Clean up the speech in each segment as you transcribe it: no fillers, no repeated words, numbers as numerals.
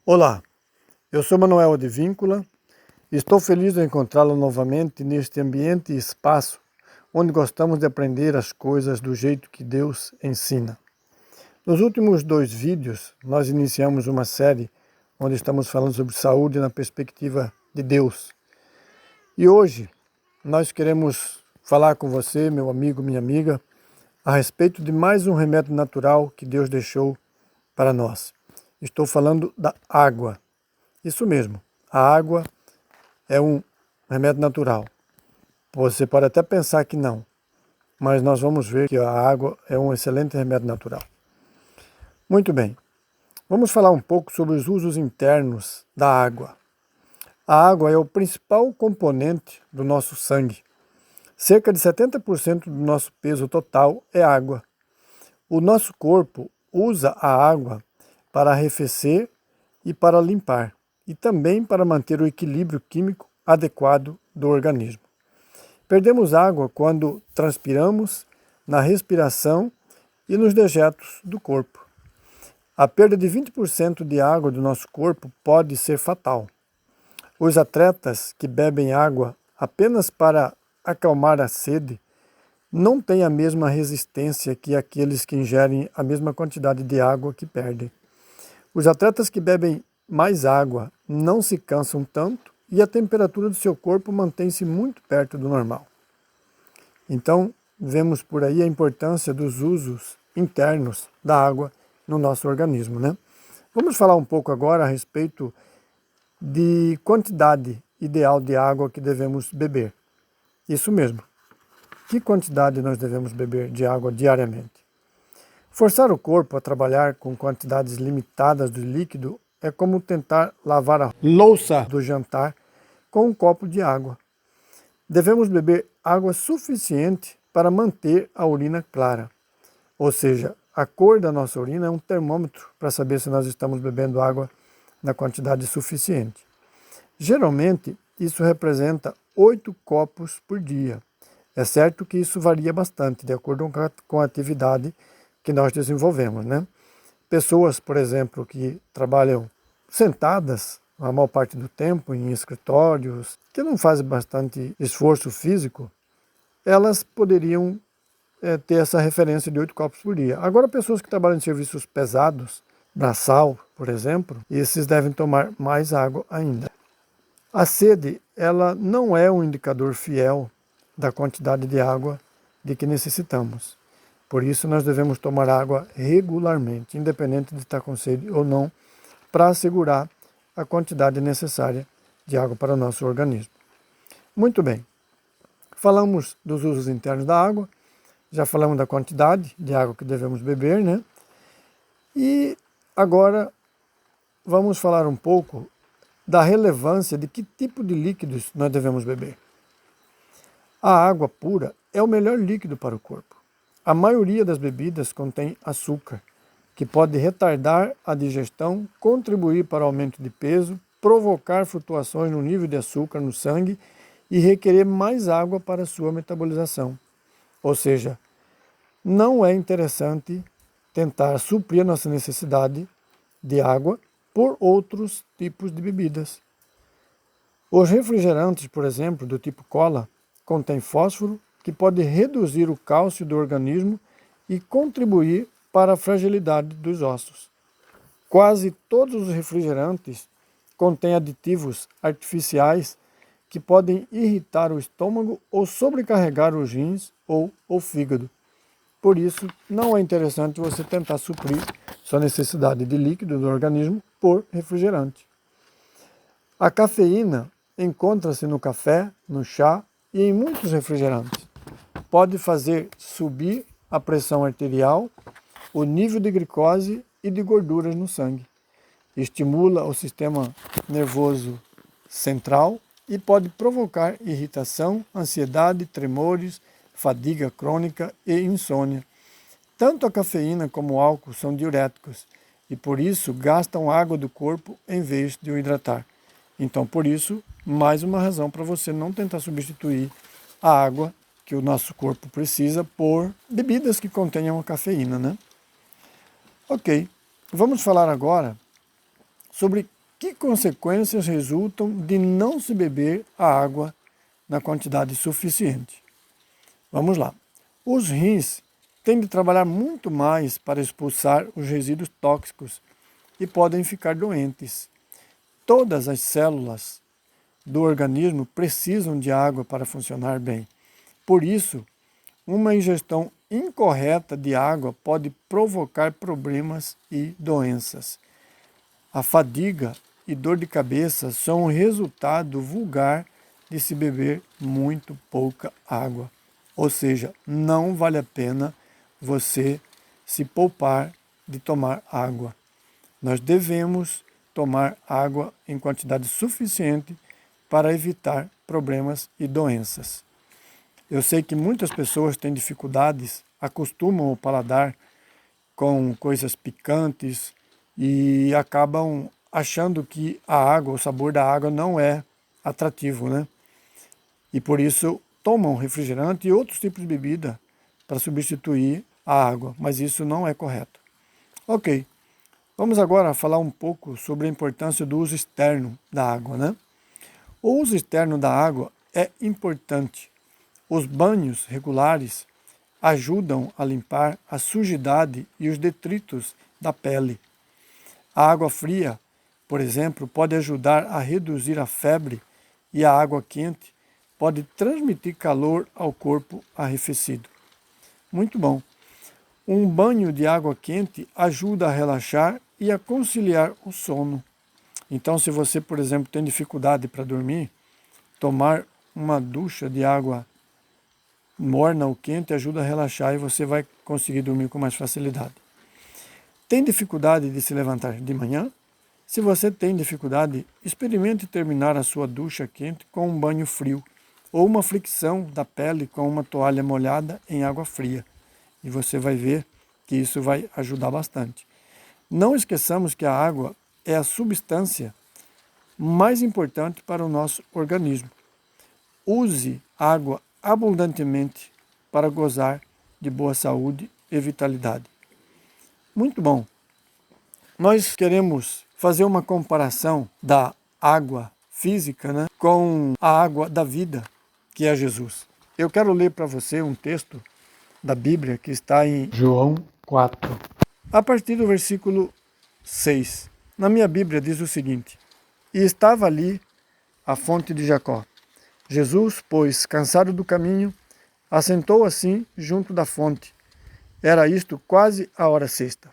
Olá, eu sou Manuel Advíncula e estou feliz de encontrá-lo novamente neste ambiente e espaço onde gostamos de aprender as coisas do jeito que Deus ensina. Nos últimos 2 vídeos, nós iniciamos uma série onde estamos falando sobre saúde na perspectiva de Deus. E hoje nós queremos falar com você, meu amigo, minha amiga, a respeito de mais um remédio natural que Deus deixou para nós. Estou falando da água. Isso mesmo, a água é um remédio natural. Você pode até pensar que não, mas nós vamos ver que a água é um excelente remédio natural. Muito bem, vamos falar um pouco sobre os usos internos da água. A água é o principal componente do nosso sangue. Cerca de 70% do nosso peso total é água. O nosso corpo usa a água para arrefecer e para limpar, e também para manter o equilíbrio químico adequado do organismo. Perdemos água quando transpiramos, na respiração e nos dejetos do corpo. A perda de 20% de água do nosso corpo pode ser fatal. Os atletas que bebem água apenas para acalmar a sede não têm a mesma resistência que aqueles que ingerem a mesma quantidade de água que perdem. Os atletas que bebem mais água não se cansam tanto e a temperatura do seu corpo mantém-se muito perto do normal. Então, vemos por aí a importância dos usos internos da água no nosso organismo, né? Vamos falar um pouco agora a respeito de quantidade ideal de água que devemos beber. Isso mesmo. Que quantidade nós devemos beber de água diariamente? Forçar o corpo a trabalhar com quantidades limitadas de líquido é como tentar lavar a louça do jantar com um copo de água. Devemos beber água suficiente para manter a urina clara. Ou seja, a cor da nossa urina é um termômetro para saber se nós estamos bebendo água na quantidade suficiente. Geralmente, isso representa 8 copos por dia. É certo que isso varia bastante, de acordo com a atividade que nós desenvolvemos, né? Pessoas, por exemplo, que trabalham sentadas a maior parte do tempo em escritórios, que não fazem bastante esforço físico, elas poderiam ter essa referência de 8 copos por dia. Agora, pessoas que trabalham em serviços pesados, braçal, por exemplo, esses devem tomar mais água ainda. A sede, ela não é um indicador fiel da quantidade de água de que necessitamos. Por isso, nós devemos tomar água regularmente, independente de estar com sede ou não, para assegurar a quantidade necessária de água para o nosso organismo. Muito bem, falamos dos usos internos da água, já falamos da quantidade de água que devemos beber, né? E agora vamos falar um pouco da relevância de que tipo de líquidos nós devemos beber. A água pura é o melhor líquido para o corpo. A maioria das bebidas contém açúcar, que pode retardar a digestão, contribuir para o aumento de peso, provocar flutuações no nível de açúcar no sangue e requerer mais água para sua metabolização. Ou seja, não é interessante tentar suprir a nossa necessidade de água por outros tipos de bebidas. Os refrigerantes, por exemplo, do tipo cola, contêm fósforo, que pode reduzir o cálcio do organismo e contribuir para a fragilidade dos ossos. Quase todos os refrigerantes contêm aditivos artificiais que podem irritar o estômago ou sobrecarregar os rins ou o fígado. Por isso, não é interessante você tentar suprir sua necessidade de líquido do organismo por refrigerante. A cafeína encontra-se no café, no chá e em muitos refrigerantes. Pode fazer subir a pressão arterial, o nível de glicose e de gorduras no sangue. Estimula o sistema nervoso central e pode provocar irritação, ansiedade, tremores, fadiga crônica e insônia. Tanto a cafeína como o álcool são diuréticos e por isso gastam água do corpo em vez de o hidratar. Então, por isso, mais uma razão para você não tentar substituir a água que o nosso corpo precisa por bebidas que contenham a cafeína, né? Ok, vamos falar agora sobre Que consequências resultam de não se beber a água na quantidade suficiente? Vamos lá. Os rins têm de trabalhar muito mais para expulsar os resíduos tóxicos e podem ficar doentes. Todas as células do organismo precisam de água para funcionar bem. Por isso, uma ingestão incorreta de água pode provocar problemas e doenças. A fadiga e dor de cabeça são um resultado vulgar de se beber muito pouca água. Ou seja, não vale a pena você se poupar de tomar água. Nós devemos tomar água em quantidade suficiente para evitar problemas e doenças. Eu sei que muitas pessoas têm dificuldades, acostumam o paladar com coisas picantes e acabam achando que a água, o sabor da água não é atrativo, né? E por isso tomam refrigerante e outros tipos de bebida para substituir a água, mas isso não é correto. Ok, vamos agora falar um pouco sobre a importância do uso externo da água, né? O uso externo da água é importante. Os banhos regulares ajudam a limpar a sujidade e os detritos da pele. A água fria, por exemplo, pode ajudar a reduzir a febre e a água quente pode transmitir calor ao corpo arrefecido. Muito bom. Um banho de água quente ajuda a relaxar e a conciliar o sono. Então, se você, por exemplo, tem dificuldade para dormir, tomar uma ducha de água morna ou quente ajuda a relaxar e você vai conseguir dormir com mais facilidade. Tem dificuldade de se levantar de manhã? Se você tem dificuldade, experimente terminar a sua ducha quente com um banho frio ou uma fricção da pele com uma toalha molhada em água fria. E você vai ver que isso vai ajudar bastante. Não esqueçamos que a água é a substância mais importante para o nosso organismo. Use água abundantemente para gozar de boa saúde e vitalidade. Muito bom. Nós queremos fazer uma comparação da água física, né, com a água da vida, que é Jesus. Eu quero ler para você um texto da Bíblia que está em João 4, a partir do versículo 6. Na minha Bíblia diz o seguinte: E estava ali a fonte de Jacó. Jesus, pois, cansado do caminho, assentou assim junto da fonte. Era isto quase a hora sexta.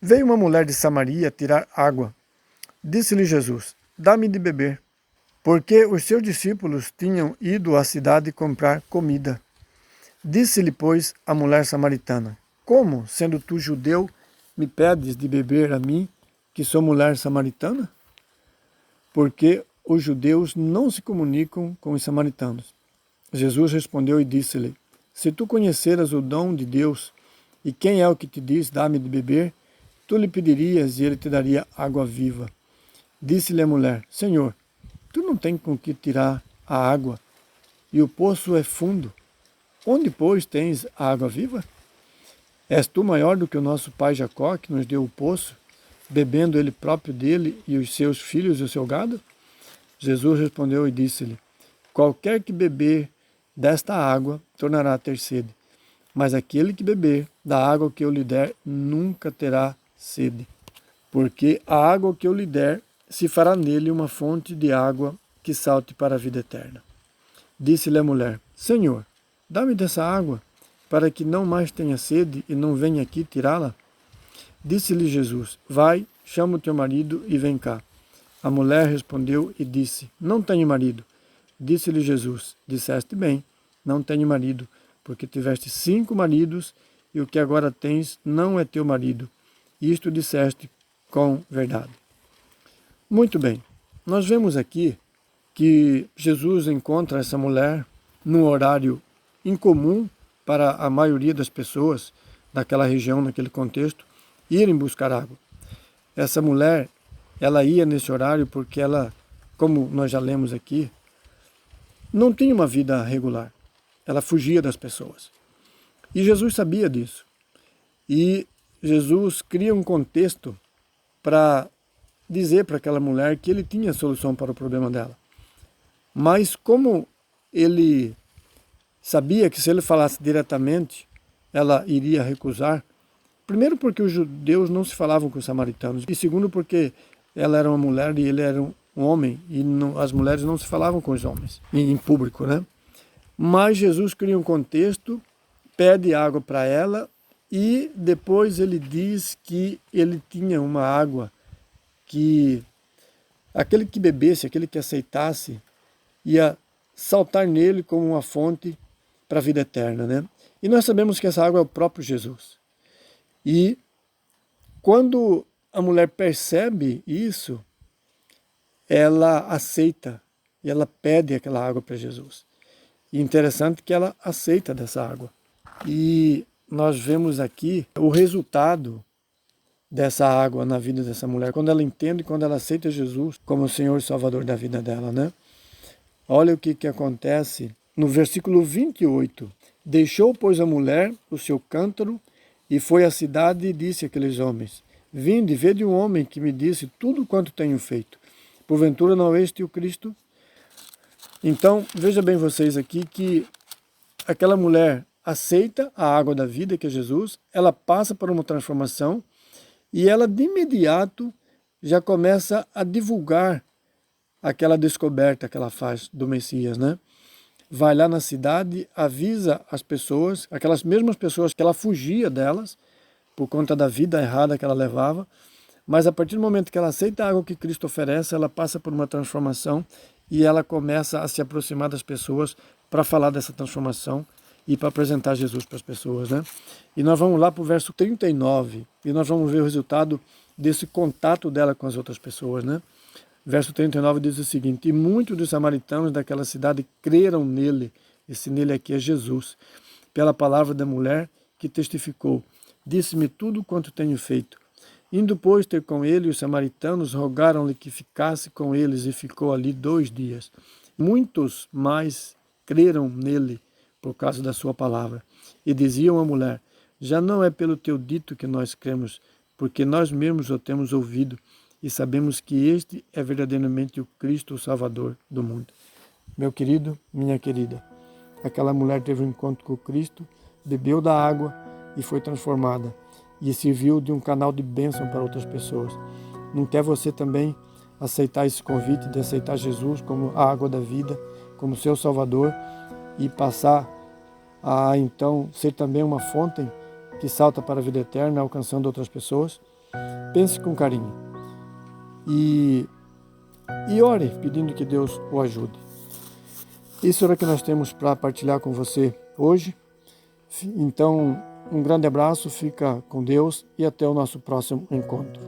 Veio uma mulher de Samaria tirar água. Disse-lhe Jesus: Dá-me de beber. Porque os seus discípulos tinham ido à cidade comprar comida. Disse-lhe, pois, a mulher samaritana: Como, sendo tu judeu, me pedes de beber a mim, que sou mulher samaritana? Porque os judeus não se comunicam com os samaritanos. Jesus respondeu e disse-lhe: Se tu conheceras o dom de Deus, e quem é o que te diz, dá-me de beber, tu lhe pedirias e ele te daria água viva. Disse-lhe a mulher: Senhor, tu não tens com que tirar a água, e o poço é fundo. Onde, pois, tens a água viva? És tu maior do que o nosso pai Jacó, que nos deu o poço, bebendo ele próprio dele e os seus filhos e o seu gado? Jesus respondeu e disse-lhe: Qualquer que beber desta água tornará a ter sede, mas aquele que beber da água que eu lhe der nunca terá sede, porque a água que eu lhe der se fará nele uma fonte de água que salte para a vida eterna. Disse-lhe a mulher: Senhor, dá-me dessa água, para que não mais tenha sede e não venha aqui tirá-la. Disse-lhe Jesus: Vai, chama o teu marido e vem cá. A mulher respondeu e disse: Não tenho marido. Disse-lhe Jesus: Disseste bem, não tenho marido, porque tiveste 5 maridos e o que agora tens não é teu marido. Isto disseste com verdade. Muito bem, nós vemos aqui que Jesus encontra essa mulher num horário incomum para a maioria das pessoas daquela região, naquele contexto, irem buscar água. Essa mulher, ela ia nesse horário porque ela, como nós já lemos aqui, não tinha uma vida regular. Ela fugia das pessoas. E Jesus sabia disso. E Jesus cria um contexto para dizer para aquela mulher que ele tinha a solução para o problema dela. Mas como ele sabia que se ele falasse diretamente, ela iria recusar, primeiro porque os judeus não se falavam com os samaritanos, e segundo porque ela era uma mulher e ele era um homem, e não, as mulheres não se falavam com os homens, em público, né? Mas Jesus cria um contexto, pede água para ela, e depois ele diz que ele tinha uma água que aquele que bebesse, aquele que aceitasse, ia saltar nele como uma fonte para a vida eterna, né? E nós sabemos que essa água é o próprio Jesus. E quando a mulher percebe isso, ela aceita e ela pede aquela água para Jesus. E interessante que ela aceita dessa água. E nós vemos aqui o resultado dessa água na vida dessa mulher, quando ela entende, quando ela aceita Jesus como o Senhor e Salvador da vida dela, né? Olha o que acontece no versículo 28. Deixou, pois, a mulher o seu cântaro e foi à cidade e disse àqueles homens: Vinde, vede um homem que me disse tudo quanto tenho feito. Porventura não é este o Cristo? Então, veja bem vocês aqui que aquela mulher aceita a água da vida, que é Jesus, ela passa por uma transformação e ela de imediato já começa a divulgar aquela descoberta que ela faz do Messias, né? Vai lá na cidade, avisa as pessoas, aquelas mesmas pessoas que ela fugia delas, por conta da vida errada que ela levava, mas a partir do momento que ela aceita a água que Cristo oferece, ela passa por uma transformação e ela começa a se aproximar das pessoas para falar dessa transformação e para apresentar Jesus para as pessoas, né? E nós vamos lá para o verso 39 e nós vamos ver o resultado desse contato dela com as outras pessoas, né? Verso 39 diz o seguinte: E muitos dos samaritanos daquela cidade creram nele, esse nele aqui é Jesus, pela palavra da mulher que testificou: Disse-me tudo quanto tenho feito. Indo, pois, ter com ele, os samaritanos rogaram-lhe que ficasse com eles, e ficou ali 2 dias. Muitos mais creram nele por causa da sua palavra. E diziam à mulher: Já não é pelo teu dito que nós cremos, porque nós mesmos o temos ouvido, e sabemos que este é verdadeiramente o Cristo, o Salvador do mundo. Meu querido, minha querida, aquela mulher teve um encontro com Cristo, bebeu da água e foi transformada, e serviu de um canal de bênção para outras pessoas. Não quer você também aceitar esse convite de aceitar Jesus como a água da vida, como seu Salvador, e passar a então ser também uma fonte que salta para a vida eterna, alcançando outras pessoas? Pense com carinho e ore pedindo que Deus o ajude. Isso era o que nós temos para partilhar com você hoje. Então, um grande abraço, fica com Deus e até o nosso próximo encontro.